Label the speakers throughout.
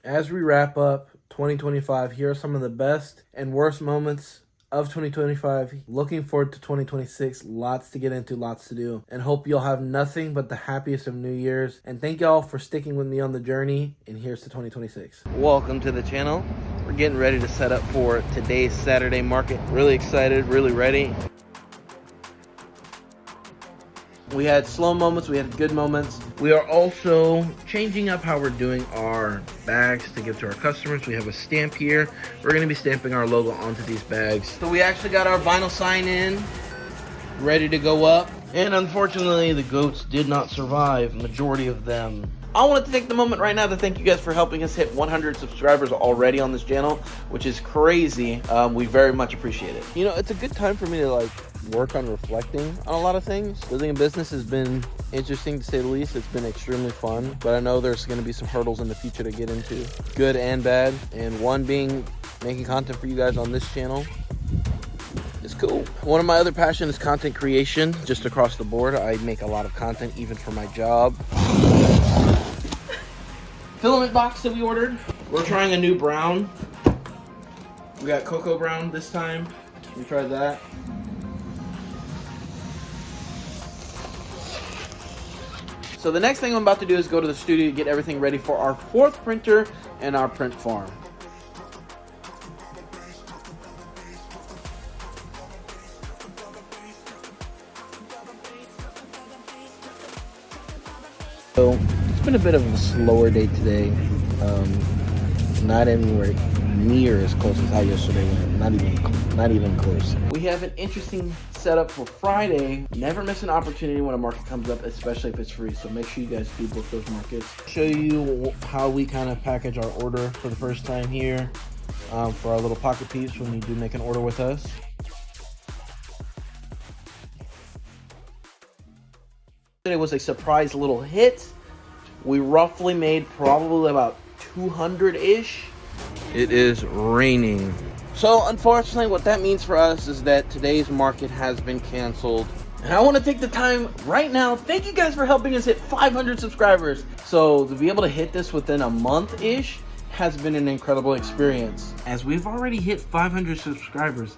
Speaker 1: As we wrap up 2025, here are some of the best and worst moments of 2025. Looking forward to 2026. Lots to get into, lots to do, and hope you'll have nothing but the happiest of New Year's. And thank y'all for sticking with me on the journey. And here's to 2026. Welcome to the channel. We're getting ready to set up for today's Saturday market. Really excited, really ready. We had slow moments, we had good moments. We are also changing up how we're doing our bags to give to our customers. We have a stamp here. We're gonna be stamping our logo onto these bags. So we actually got our vinyl sign in, ready to go up. And unfortunately, the goats did not survive, majority of them. I wanted to take the moment right now to thank you guys for helping us hit 100 subscribers already on this channel, which is crazy. We very much appreciate it. You know, it's a good time for me to work on reflecting on a lot of things. Building a business has been interesting to say the least. It's been extremely fun, but I know there's going to be some hurdles in the future to get into, good and bad. And one being making content for you guys on this channel. It's cool. One of my other passions is content creation, just across the board. I make a lot of content even for my job. Filament box that we ordered. We're trying a new brown. We got cocoa brown this time. We tried that. So the next thing I'm about to do is go to the studio to get everything ready for our 4th printer and our print farm. So it's been a bit of a slower day today. Not anywhere near as close as how yesterday went. Not even close. We have an interesting setup for Friday. Never miss an opportunity when a market comes up, especially if it's free. So make sure you guys do book those markets. Show you how we kind of package our order for the first time here for our little pocket peeps when you do make an order with us. It was a surprise little hit. We roughly made probably about 200-ish. It is raining. So unfortunately, what that means for us is that today's market has been canceled. And I want to take the time right now. Thank you guys for helping us hit 500 subscribers. So to be able to hit this within a month-ish has been an incredible experience. As we've already hit 500 subscribers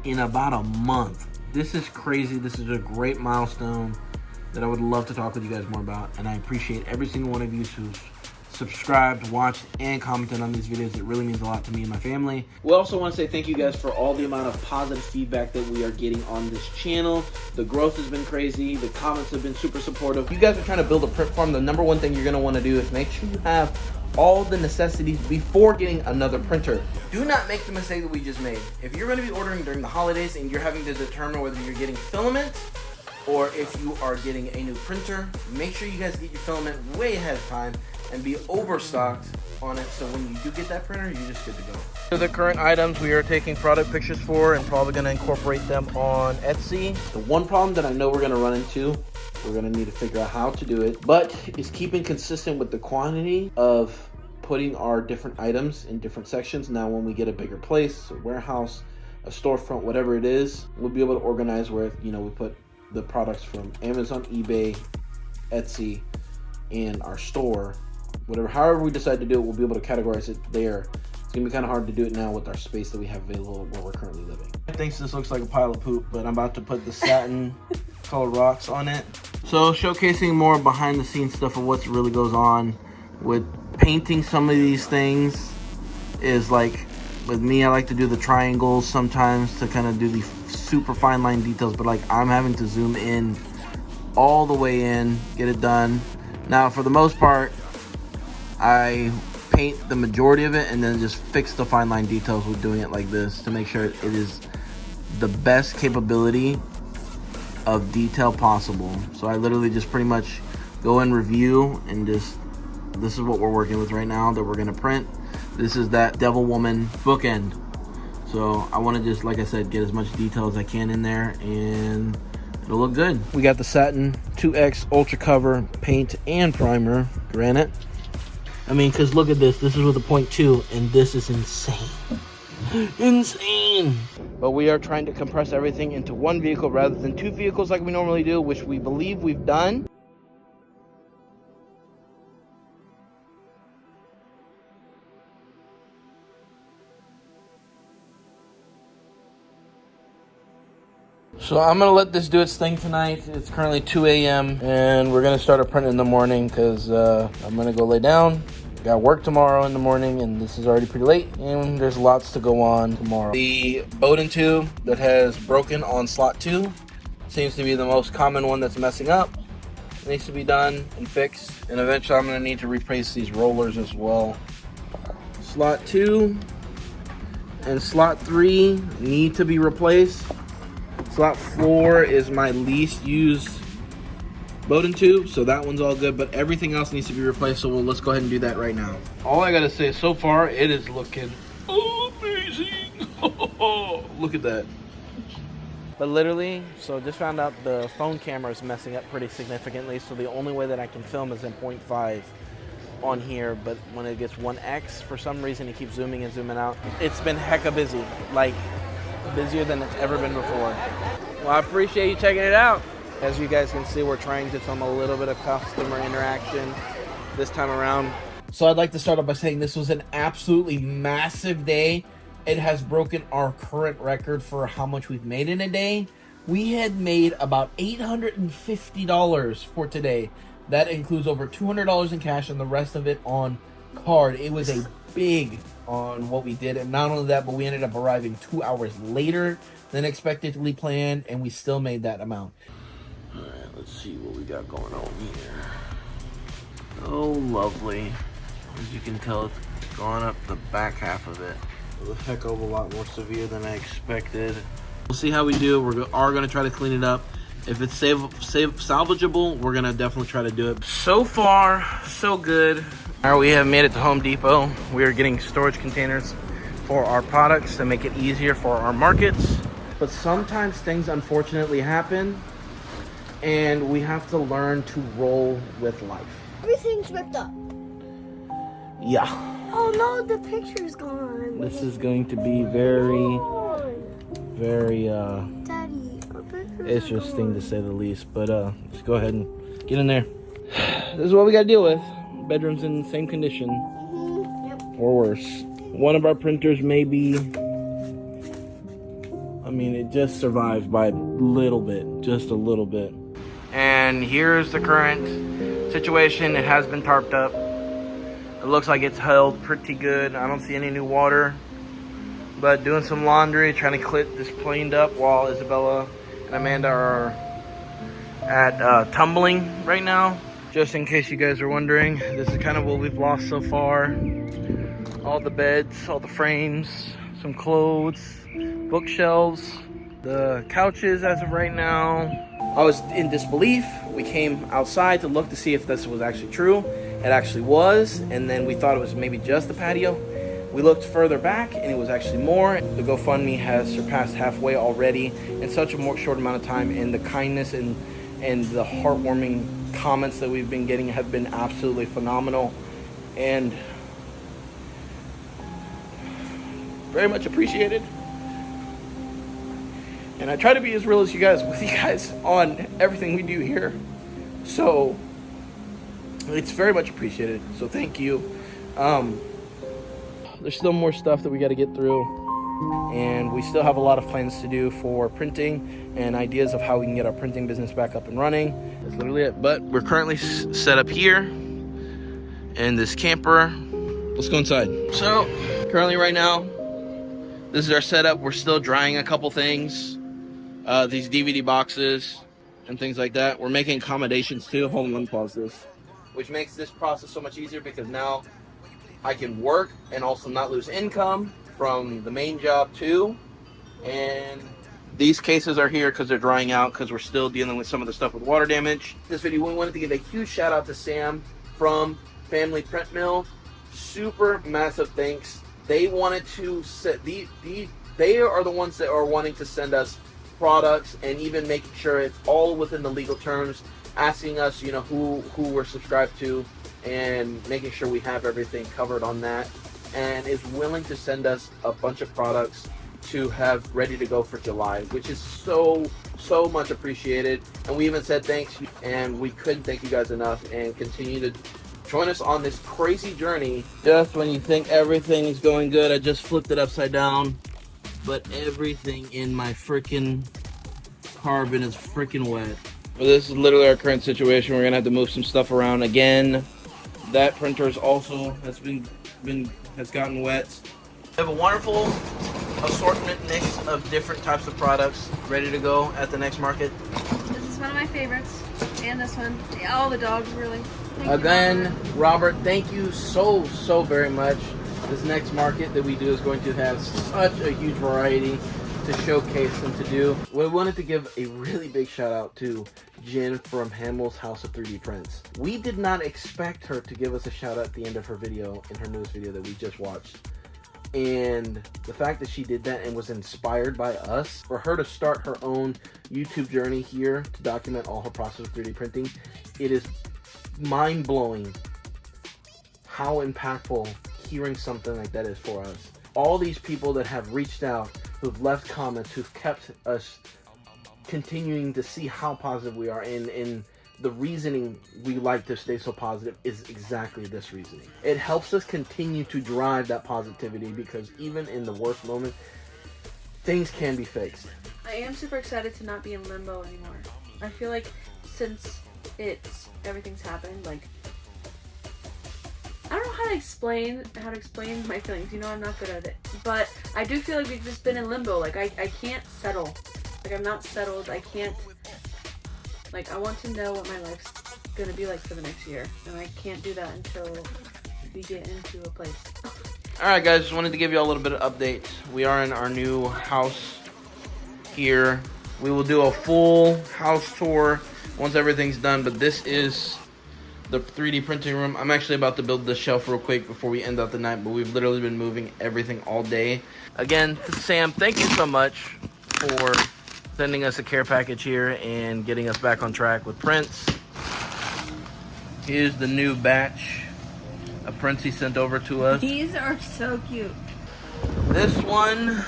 Speaker 1: in about a month. This is crazy. This is a great milestone that I would love to talk with you guys more about. And I appreciate every single one of you who's subscribed, watched, and commented on these videos. It really means a lot to me and my family. We also want to say thank you guys for all the amount of positive feedback that we are getting on this channel. The growth has been crazy. The comments have been super supportive. You guys are trying to build a print farm. The number one thing you're going to want to do is make sure you have all the necessities before getting another printer. Do not make the mistake that we just made. If you're going to be ordering during the holidays and you're having to determine whether you're getting filament or if you are getting a new printer, make sure you guys get your filament way ahead of time and be overstocked on it, so when you do get that printer, you're just good to go. These are the current items we are taking product pictures for and probably going to incorporate them on Etsy. The one problem that I know we're going to run into, we're going to need to figure out how to do it, but is keeping consistent with the quantity of putting our different items in different sections. Now when we get a bigger place, a warehouse, a storefront, whatever it is, we'll be able to organize where, you know, we put the products from Amazon, eBay, Etsy, and our store. However we decide to do it, we'll be able to categorize it there. It's gonna be kind of hard to do it now with our space that we have available where we're currently living. I think this looks like a pile of poop, but I'm about to put the satin colored rocks on it. So showcasing more behind the scenes stuff of what really goes on with painting some of these things is like, with me, I like to do the triangles sometimes to kind of do the super fine line details, but like I'm having to zoom in all the way in, get it done. Now for the most part, I paint the majority of it and then just fix the fine line details with doing it like this to make sure it is the best capability of detail possible. So I literally just pretty much go and review and just, this is what we're working with right now that we're gonna print. This is that Devil Woman bookend. So I want to just, like I said, get as much detail as I can in there and it'll look good. We got the satin 2X ultra cover paint and primer granite. I mean, because look at this. This is with a 0.2 and this is insane. Insane. But we are trying to compress everything into one vehicle rather than two vehicles like we normally do, which we believe we've done. So I'm gonna let this do its thing tonight. It's currently 2 a.m. and we're gonna start a print in the morning because I'm gonna go lay down. Got work tomorrow in the morning, and this is already pretty late, and there's lots to go on tomorrow. The Bowden tube that has broken on slot 2 seems to be the most common one that's messing up. It needs to be done and fixed, and eventually I'm gonna need to replace these rollers as well. Slot 2 and slot 3 need to be replaced. Slot 4 is my least used Bowden tube, so that one's all good, but everything else needs to be replaced, so let's go ahead and do that right now. All I gotta say is so far, it is looking amazing. Look at that. But literally, so just found out the phone camera is messing up pretty significantly, so the only way that I can film is in 0.5 on here, but when it gets 1x, for some reason it keeps zooming and zooming out. It's been hecka busy, like busier than it's ever been before. Well, I appreciate you checking it out. As you guys can see, we're trying to film a little bit of customer interaction this time around. So I'd like to start off by saying this was an absolutely massive day. It has broken our current record for how much we've made in a day. We had made about $850 for today. That includes over $200 in cash and the rest of it on card. It was a big on what we did, and not only that, but we ended up arriving 2 hours later than expectedly planned, and we still made that amount. All right, let's see what we got going on here. Oh, lovely. As you can tell, it's gone up the back half of it. A heck of a lot more severe than I expected. We'll see how we do. We are going to try to clean it up. If it's salvageable, we're going to definitely try to do it. So far, so good. All right, we have made it to Home Depot. We are getting storage containers for our products to make it easier for our markets. But sometimes things unfortunately happen, and we have to learn to roll with life.
Speaker 2: Everything's ripped up.
Speaker 1: Yeah.
Speaker 2: Oh no, the picture's gone.
Speaker 1: This is going to be very
Speaker 2: Daddy,
Speaker 1: interesting to say the least. But let's go ahead and get in there. This is what we got to deal with. Bedroom's in the same condition,
Speaker 2: Yep.
Speaker 1: or worse. One of our printers may be, I mean, it just survived by a little bit, just a little bit. And here's the current situation. It has been tarped up. It looks like it's held pretty good. I don't see any new water, but doing some laundry, trying to get this cleaned up while Isabella and Amanda are at tumbling right now. Just in case you guys are wondering, this is kind of what we've lost so far. All the beds, all the frames, some clothes, bookshelves, the couches as of right now. I was in disbelief. We came outside to look to see if this was actually true. It actually was, and then we thought it was maybe just the patio. We looked further back, and it was actually more. The GoFundMe has surpassed halfway already in such a short amount of time, and the kindness and the heartwarming comments that we've been getting have been absolutely phenomenal, and very much appreciated. And I try to be as real as you guys with you guys on everything we do here, so it's very much appreciated. So thank you. There's still more stuff that we got to get through, and we still have a lot of plans to do for printing and ideas of how we can get our printing business back up and running. That's literally it. But we're currently set up here in this camper. Let's go inside. So currently right now, this is our setup. We're still drying a couple things, these DVD boxes and things like that. We're making accommodations too. Hold on, let me pause this. Which makes this process so much easier because now I can work and also not lose income from the main job too. And these cases are here because they're drying out because we're still dealing with some of the stuff with water damage. This video, we wanted to give a huge shout out to Sam from Family Print Mill. Super massive thanks. They wanted to set they are the ones that are wanting to send us products and even making sure it's all within the legal terms, asking us, you know, who we're subscribed to, and making sure we have everything covered on that, and is willing to send us a bunch of products to have ready to go for July, which is so much appreciated. And we even said thanks, and we couldn't thank you guys enough, and continue to join us on this crazy journey. Just when you think everything is going good, I just flipped it upside down, but everything in my freaking carbon is freaking wet. Well, this is literally our current situation. We're gonna have to move some stuff around again. That printer is also has gotten wet. We have a wonderful assortment mix of different types of products ready to go at the next market.
Speaker 3: This is one of my favorites, and this one. Yeah, all the dogs, really.
Speaker 1: Again, Robert, thank you so very much. This next market that we do is going to have such a huge variety to showcase and to do. We wanted to give a really big shout out to Jen from Hamill's House of 3D Prints. We did not expect her to give us a shout out at the end of her video, in her newest video that we just watched. And the fact that she did that and was inspired by us, for her to start her own YouTube journey here to document all her process of 3D printing, it is mind-blowing how impactful hearing something like that is for us. All these people that have reached out, who've left comments, who've kept us continuing to see how positive we are, and the reasoning we like to stay so positive is exactly this reasoning. It helps us continue to drive that positivity, because even in the worst moment, things can be fixed.
Speaker 3: I am super excited to not be in limbo anymore. I feel like since everything's happened, like, I don't know how to explain my feelings. You know, I'm not good at it. But I do feel like we've just been in limbo. Like, I can't settle. Like, I'm not settled. I can't, like, I want to know what my life's gonna be like for the next year. And I can't do that until we get into a place.
Speaker 1: Alright guys, just wanted to give you a little bit of update. We are in our new house here. We will do a full house tour once everything's done, but this is the 3D printing room. I'm actually about to build this shelf real quick before we end out the night, but we've literally been moving everything all day. Again, Sam, thank you so much for sending us a care package here and getting us back on track with prints. Here's the new batch of prints he sent over to us.
Speaker 3: These are so cute.
Speaker 1: This one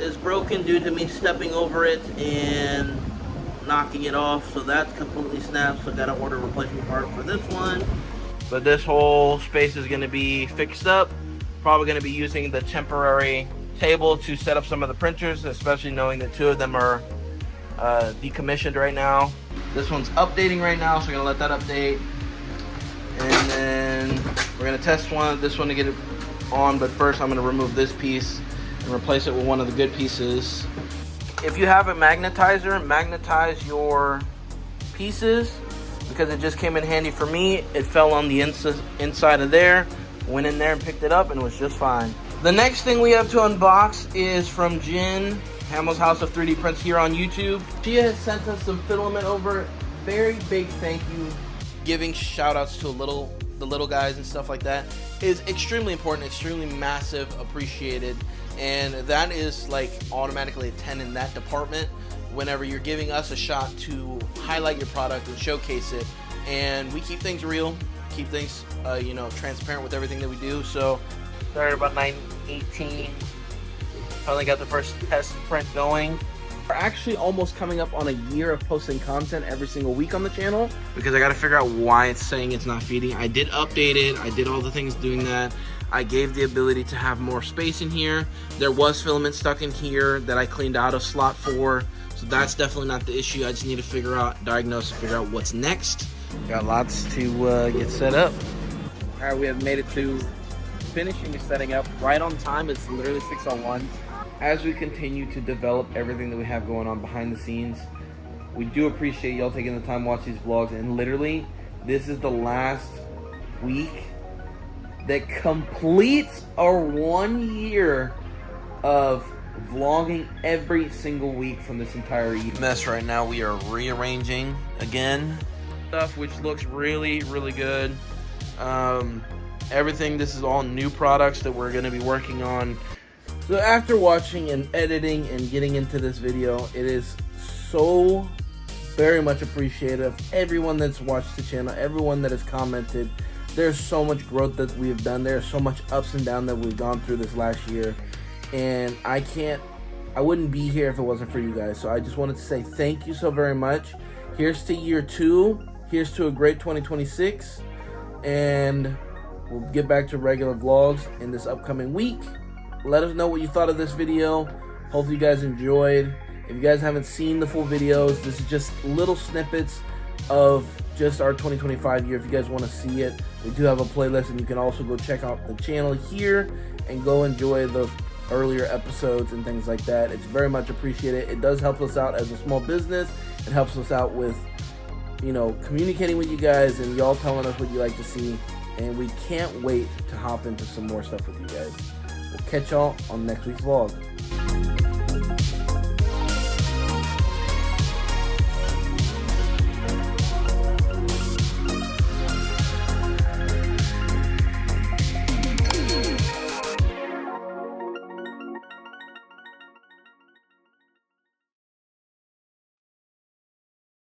Speaker 1: is broken due to me stepping over it and knocking it off, so that's completely snapped, so I gotta order a replacement part for this one. But this whole space is gonna be fixed up. Probably gonna be using the temporary table to set up some of the printers, especially knowing that 2 of them are decommissioned right now. This one's updating right now, so we're gonna let that update. And then we're gonna test this one to get it on, but first I'm gonna remove this piece and replace it with one of the good pieces. If you have a magnetizer, magnetize your pieces, because it just came in handy for me. It fell on the inside of there, went in there and picked it up, and it was just fine. The next thing we have to unbox is from Jen, Hamill's House of 3D Prints here on YouTube. She has sent us some filament over. Very big thank you. Giving shout outs to the little guys and stuff like that is extremely important, extremely massive, appreciated. And that is like automatically a 10 in that department whenever you're giving us a shot to highlight your product and showcase it. And we keep things real, keep things transparent with everything that we do. So started about 9:18. Finally got the first test print going. We're actually almost coming up on a year of posting content every single week on the channel, because I got to figure out why it's saying it's not feeding. I did update it. I did all the things doing that. I gave the ability to have more space in here. There was filament stuck in here that I cleaned out of slot 4. So that's definitely not the issue. I just need to diagnose and figure out what's next. Got lots to get set up.
Speaker 4: All right, we have made it to finishing and setting up right on time. It's literally 6:01.
Speaker 1: As we continue to develop everything that we have going on behind the scenes, we do appreciate y'all taking the time to watch these vlogs. And literally, this is the last week that completes our 1 year of vlogging every single week from this entire year. Mess right now. We are rearranging again stuff, which looks really good. Everything, this is all new products that we're going to be working on. So after watching and editing and getting into this video, it is so very much appreciated of everyone that's watched the channel, everyone that has commented. There's so much growth that we've done. There's so much ups and downs that we've gone through this last year. And I wouldn't be here if it wasn't for you guys. So I just wanted to say thank you so very much. Here's to year 2. Here's to a great 2026. And we'll get back to regular vlogs in this upcoming week. Let us know what you thought of this video. Hopefully you guys enjoyed. If you guys haven't seen the full videos, this is just little snippets of just our 2025 year. If you guys want to see it, we do have a playlist, and you can also go check out the channel here and go enjoy the earlier episodes and things like that. It's very much appreciated. It does help us out as a small business. It helps us out with, you know, communicating with you guys and y'all telling us what you like to see. And we can't wait to hop into some more stuff with you guys. We'll catch y'all on next week's vlog.